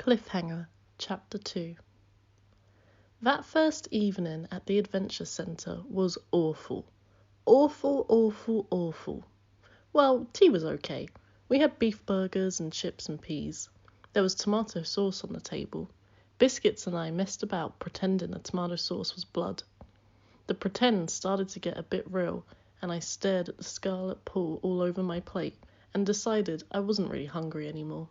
Cliffhanger, Chapter 2. That first evening at the Adventure Centre was awful. Awful, awful, awful. Well, tea was okay. We had beef burgers and chips and peas. There was tomato sauce on the table. Biscuits and I messed about pretending the tomato sauce was blood. The pretend started to get a bit real, and I stared at the scarlet pool all over my plate and decided I wasn't really hungry anymore.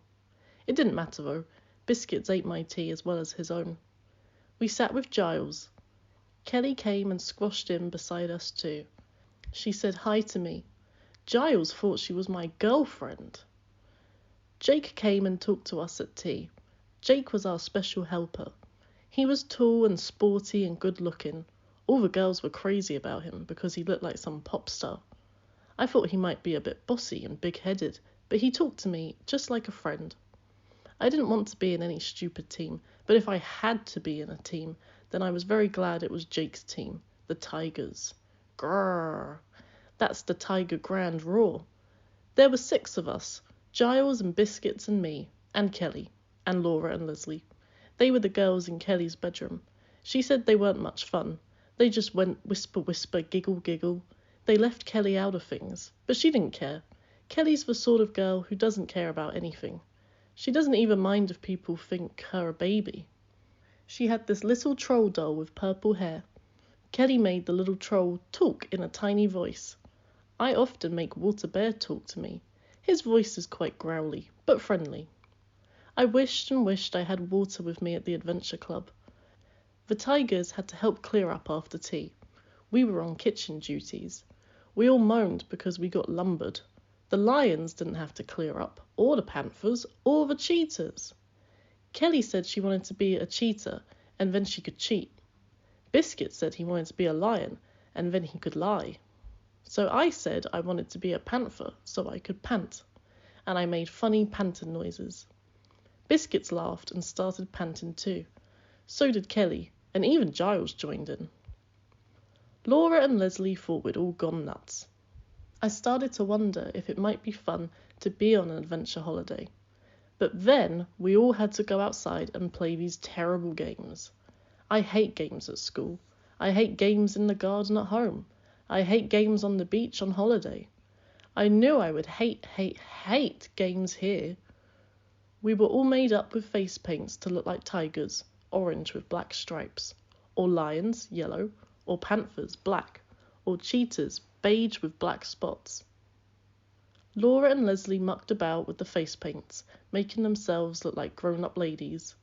It didn't matter though. Biscuits ate my tea as well as his own. We sat with Giles. Kelly came and squashed in beside us too. She said hi to me. Giles thought she was my girlfriend. Jake came and talked to us at tea. Jake was our special helper. He was tall and sporty and good looking. All the girls were crazy about him because he looked like some pop star. I thought he might be a bit bossy and big-headed, but he talked to me just like a friend. I didn't want to be in any stupid team, but if I had to be in a team, then I was very glad it was Jake's team, the Tigers. Grrr! That's the Tiger Grand Roar. There were 6 of us, Giles and Biscuits and me, and Kelly, and Laura and Leslie. They were the girls in Kelly's bedroom. She said they weren't much fun. They just went whisper, whisper, giggle, giggle. They left Kelly out of things, but she didn't care. Kelly's the sort of girl who doesn't care about anything. She doesn't even mind if people think her a baby. She had this little troll doll with purple hair. Kelly made the little troll talk in a tiny voice. I often make Water Bear talk to me. His voice is quite growly, but friendly. I wished and wished I had Water with me at the Adventure Club. The Tigers had to help clear up after tea. We were on kitchen duties. We all moaned because we got lumbered. The lions didn't have to clear up, or the panthers, or the cheetahs. Kelly said she wanted to be a cheetah, and then she could cheat. Biscuit said he wanted to be a lion, and then he could lie. So I said I wanted to be a panther, so I could pant. And I made funny panting noises. Biscuits laughed and started panting too. So did Kelly, and even Giles joined in. Laura and Leslie thought we'd all gone nuts. I started to wonder if it might be fun to be on an adventure holiday. But then we all had to go outside and play these terrible games. I hate games at school. I hate games in the garden at home. I hate games on the beach on holiday. I knew I would hate games here. We were all made up with face paints to look like tigers, orange with black stripes, or lions, yellow, or panthers, black, or cheetahs, beige with black spots. Laura and Leslie mucked about with the face paints, making themselves look like grown-up ladies.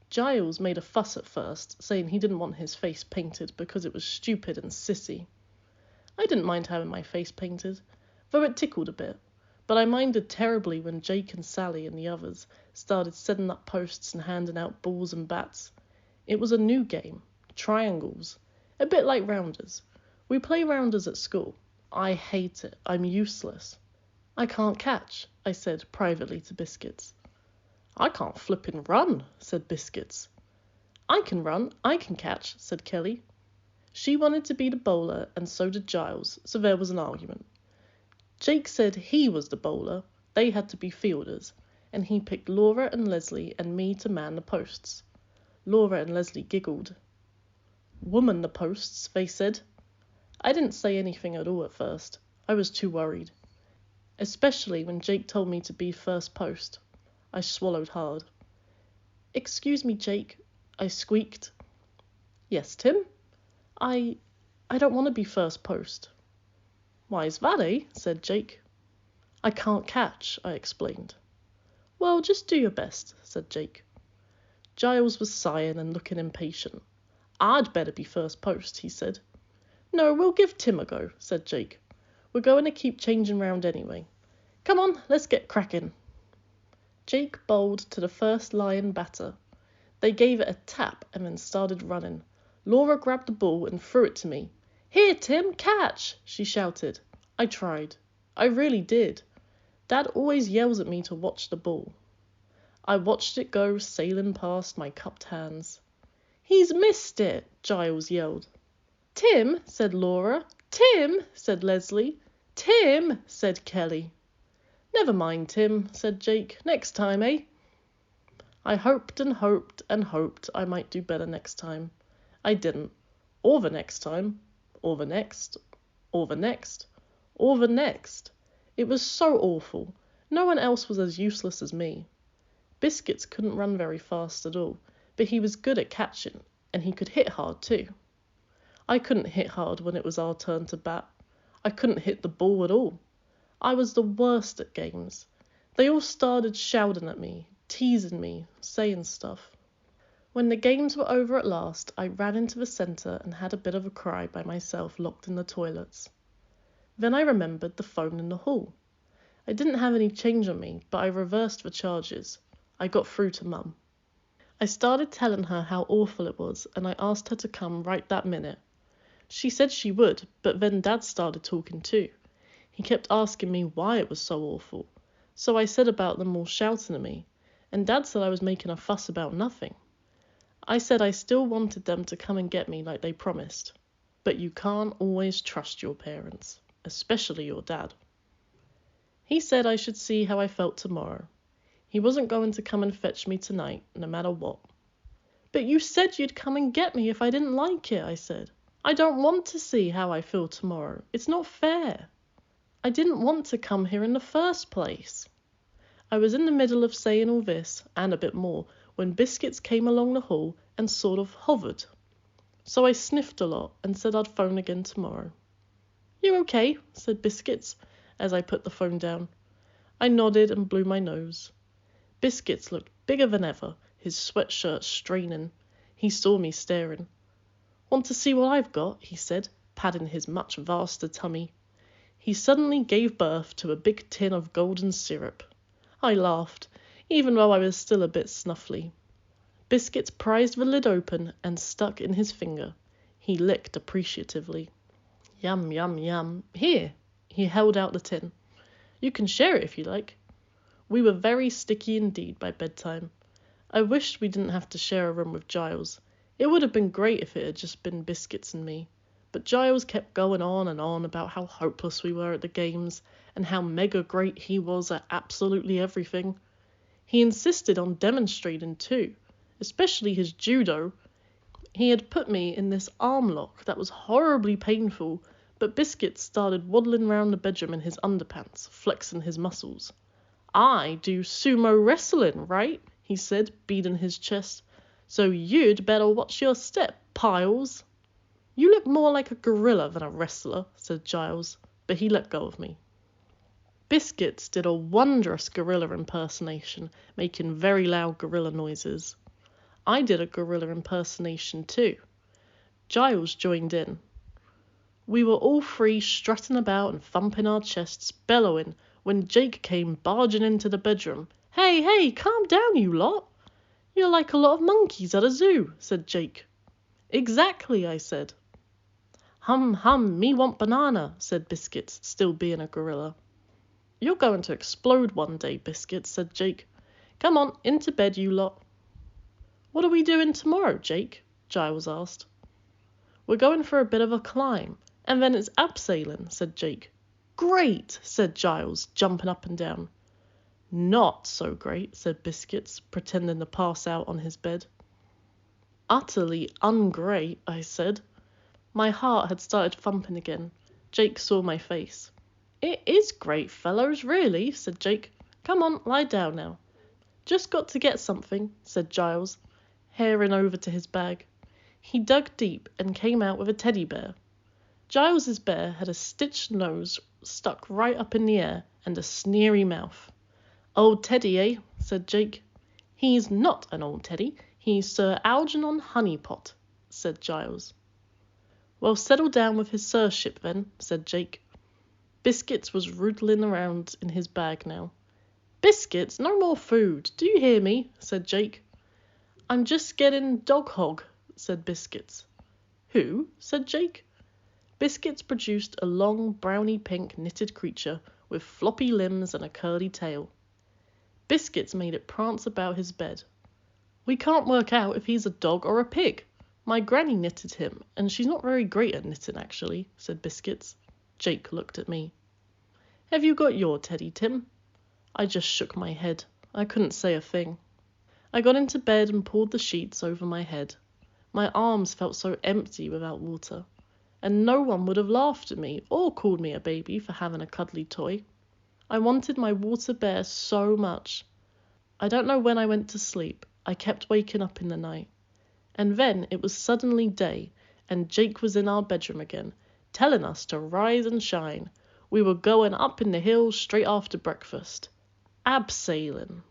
Giles made a fuss at first, saying he didn't want his face painted because it was stupid and sissy. I didn't mind having my face painted, though it tickled a bit, but I minded terribly when Jake and Sally and the others started setting up posts and handing out balls and bats. It was a new game, triangles, a bit like rounders. We play rounders at school. I hate it. I'm useless. I can't catch, I said privately to Biscuits. I can't flippin' run, said Biscuits. I can run, I can catch, said Kelly. She wanted to be the bowler, and so did Giles, so there was an argument. Jake said he was the bowler, they had to be fielders, and he picked Laura and Leslie and me to man the posts. Laura and Leslie giggled. Woman the posts, they said. I didn't say anything at all at first. I was too worried. Especially when Jake told me to be first post. I swallowed hard. Excuse me, Jake, I squeaked. Yes, Tim? I don't want to be first post. Why's that, eh? Said Jake. I can't catch, I explained. Well, just do your best, said Jake. Giles was sighing and looking impatient. I'd better be first post, he said. No, we'll give Tim a go, said Jake. We're going to keep changing round anyway. Come on, let's get cracking. Jake bowled to the first lion batter. They gave it a tap and then started running. Laura grabbed the ball and threw it to me. Here, Tim, catch, she shouted. I tried. I really did. Dad always yells at me to watch the ball. I watched it go sailing past my cupped hands. He's missed it, Giles yelled. Tim, said Laura. Tim, said Leslie. Tim, said Kelly. Never mind, Tim, said Jake. Next time, eh? I hoped and hoped and hoped I might do better next time. I didn't. Or the next time. Or the next. Or the next. Or the next. It was so awful. No one else was as useless as me. Biscuits couldn't run very fast at all, but he was good at catching, and he could hit hard too. I couldn't hit hard when it was our turn to bat. I couldn't hit the ball at all. I was the worst at games. They all started shouting at me, teasing me, saying stuff. When the games were over at last, I ran into the centre and had a bit of a cry by myself locked in the toilets. Then I remembered the phone in the hall. I didn't have any change on me, but I reversed the charges. I got through to Mum. I started telling her how awful it was, and I asked her to come right that minute. She said she would, but then Dad started talking too. He kept asking me why it was so awful. So I said about them all shouting at me, and Dad said I was making a fuss about nothing. I said I still wanted them to come and get me like they promised. But you can't always trust your parents, especially your dad. He said I should see how I felt tomorrow. He wasn't going to come and fetch me tonight, no matter what. But you said you'd come and get me if I didn't like it, I said. I don't want to see how I feel tomorrow. It's not fair. I didn't want to come here in the first place. I was in the middle of saying all this, and a bit more, when Biscuits came along the hall and sort of hovered. So I sniffed a lot and said I'd phone again tomorrow. You okay? Said Biscuits, as I put the phone down. I nodded and blew my nose. Biscuits looked bigger than ever, his sweatshirt straining. He saw me staring. Want to see what I've got? He said, patting his much vaster tummy. He suddenly gave birth to a big tin of golden syrup. I laughed, even though I was still a bit snuffly. Biscuits prized the lid open and stuck in his finger. He licked appreciatively. Yum, yum, yum. Here. He held out the tin. You can share it if you like. We were very sticky indeed by bedtime. I wished we didn't have to share a room with Giles. It would have been great if it had just been Biscuits and me. But Giles kept going on and on about how hopeless we were at the games and how mega great he was at absolutely everything. He insisted on demonstrating too, especially his judo. He had put me in this arm lock that was horribly painful, but Biscuits started waddling round the bedroom in his underpants, flexing his muscles. I do sumo wrestling, right? He said, beating his chest. So you'd better watch your step, Piles. You look more like a gorilla than a wrestler, said Giles, but he let go of me. Biscuits did a wondrous gorilla impersonation, making very loud gorilla noises. I did a gorilla impersonation too. Giles joined in. We were all three strutting about and thumping our chests, bellowing, when Jake came barging into the bedroom. Hey, hey, calm down, you lot. You're like a lot of monkeys at a zoo, said Jake. Exactly, I said. Hum, hum, me want banana, said Biscuits, still being a gorilla. You're going to explode one day, Biscuits, said Jake. Come on, into bed, you lot. What are we doing tomorrow, Jake? Giles asked. We're going for a bit of a climb, and then it's abseiling, said Jake. Great, said Giles, jumping up and down. Not so great, said Biscuits, pretending to pass out on his bed. Utterly ungreat, I said. My heart had started thumping again. Jake saw my face. It is great, fellows, really, said Jake. Come on, lie down now. Just got to get something, said Giles, hurrying over to his bag. He dug deep and came out with a teddy bear. Giles's bear had a stitched nose stuck right up in the air and a sneery mouth. Old Teddy, eh? Said Jake. He's not an old Teddy. He's Sir Algernon Honeypot, said Giles. Well, settle down with his sirship then, said Jake. Biscuits was rootling around in his bag now. Biscuits, no more food. Do you hear me? Said Jake. I'm just getting dog hog, said Biscuits. Who? Said Jake. Biscuits produced a long, browny-pink knitted creature with floppy limbs and a curly tail. Biscuits made it prance about his bed. We can't work out if he's a dog or a pig. My granny knitted him, and she's not very great at knitting, actually, said Biscuits. Jake looked at me. Have you got your teddy, Tim? I just shook my head. I couldn't say a thing. I got into bed and pulled the sheets over my head. My arms felt so empty without water, and no one would have laughed at me or called me a baby for having a cuddly toy. I wanted my water bear so much. I don't know when I went to sleep. I kept waking up in the night. And then it was suddenly day, and Jake was in our bedroom again, telling us to rise and shine. We were going up in the hills straight after breakfast. Abseiling.